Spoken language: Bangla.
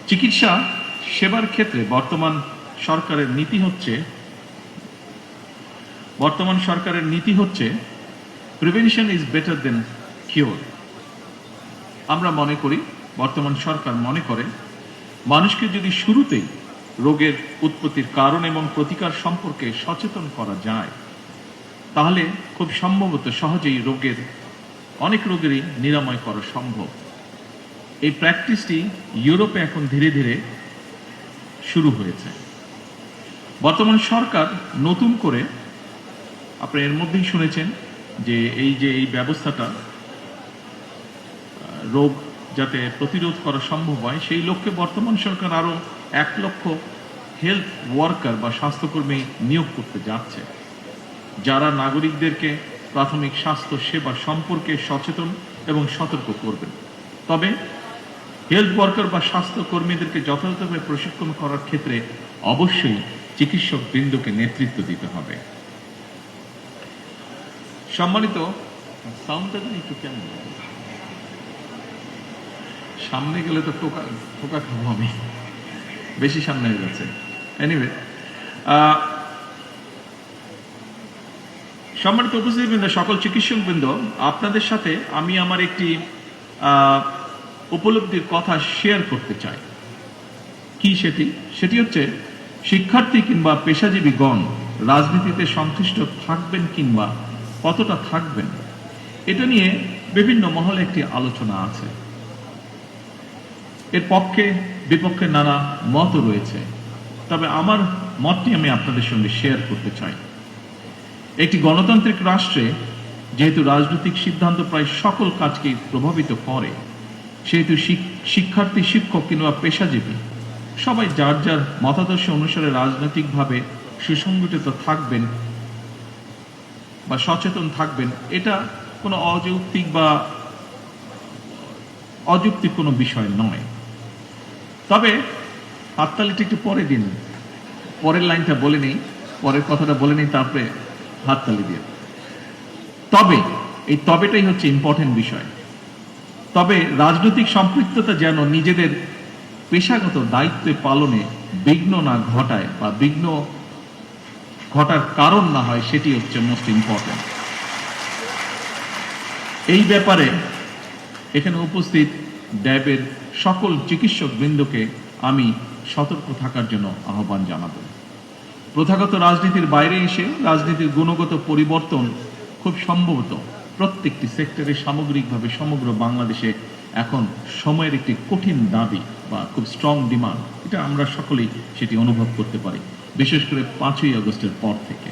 চিকিৎসা সেবার ক্ষেত্রে বর্তমান সরকারের নীতি হচ্ছে prevention is better then cure. আমরা মনে করি, বর্তমান সরকার মনে করে, মানুষকে যদি শুরুতেই রোগের উৎপত্তির কারণ এবং প্রতিকার সম্পর্কে সচেতন করা যায়, তাহলে খুব সম্ভবত সহজেই অনেক রোগেরই নিরাময় করা সম্ভব। এই প্র্যাকটিসটি ইউরোপে এখন ধীরে ধীরে শুরু হয়েছে। বর্তমান সরকার নতুন করে, আপনারা এর মধ্যেই শুনেছেন যে এই ব্যবস্থাটা রোগ যাতে প্রতিরোধ করা সম্ভব হয়, সেই লক্ষ্যে বর্তমান সরকার আরো 1 লক্ষ হেলথ ওয়ার্কার বা স্বাস্থ্যকর্মী নিয়োগ করতে যাচ্ছে, যারা নাগরিকদেরকে প্রাথমিক স্বাস্থ্য সেবা সম্পর্কে সচেতন এবং সতর্ক করবেন। তবে হেলথ ওয়ার্কার বা স্বাস্থ্যকর্মীদেরকে যথাযথভাবে প্রশিক্ষণ করার ক্ষেত্রে অবশ্যই চিকিৎসক বৃন্দকে নেতৃত্ব দিতে হবে। সম্মানিত, সাউন্ডটা একটু কেমন, সামনে গেলে তো টোকা খাবো আমি, বেশি সামনে হয়ে যাচ্ছে। এনিওয়ে, সম্মানিত উপস্থিতিবৃন্দ, সকল চিকিৎসকবৃন্দ, আপনাদের সাথে আমি আমার একটি উপলব্ধির কথা শেয়ার করতে চাই। কি সেটি হচ্ছে, শিক্ষার্থী কিংবা পেশাজীবীগণ রাজনীতিতে সংশ্লিষ্ট থাকবেন কিংবা কতটা থাকবেন, এটা নিয়ে বিভিন্ন মহলে একটি আলোচনা আছে। এর পক্ষে বিপক্ষে নানা মত রয়েছে, তবে আমার মতটি আমি আপনাদের সঙ্গে শেয়ার করতে চাই। একটি গণতান্ত্রিক রাষ্ট্রে যেহেতু রাজনৈতিক সিদ্ধান্ত প্রায় সকল কাজকেই প্রভাবিত করে, সেহেতু শিক্ষার্থী, শিক্ষক কিংবা পেশাজীবী সবাই যার যার মতাদর্শ অনুসারে রাজনৈতিকভাবে সুসংগঠিত থাকবেন বা সচেতন থাকবেন, এটা কোনো অযৌক্তিক কোনো বিষয় নয়। তবে হাততালিটা একটু পরে দিন, পরের লাইনটা বলে নেই, পরের কথাটা বলে নেই, তারপরে হাততালি দিয়ে। এই তবেটাই হচ্ছে ইম্পর্টেন্ট বিষয়। তবে রাজনৈতিক সম্পৃক্ততা যেন নিজেদের পেশাগত দায়িত্ব পালনে বিঘ্ন না ঘটায় বা বিঘ্ন ঘটার কারণ না হয়, সেটি হচ্ছে মোস্ট ইম্পর্টেন্ট। এই ব্যাপারে এখানে উপস্থিত ড্যাবের সকল চিকিৎসক বৃন্দকে আমি সতর্ক থাকার জন্য আহ্বান জানাব। প্রথাগত রাজনীতির বাইরে এসে রাজনীতির গুণগত পরিবর্তন খুব সম্ভবত প্রত্যেকটি সেক্টরে সামগ্রিকভাবে সমগ্র বাংলাদেশে এখন সময়ের একটি কঠিন দাবি বা খুব স্ট্রং ডিমান্ড, এটা আমরা সকলেই সেটি অনুভব করতে পারি, বিশেষ করে 5ই আগস্টের পর থেকে।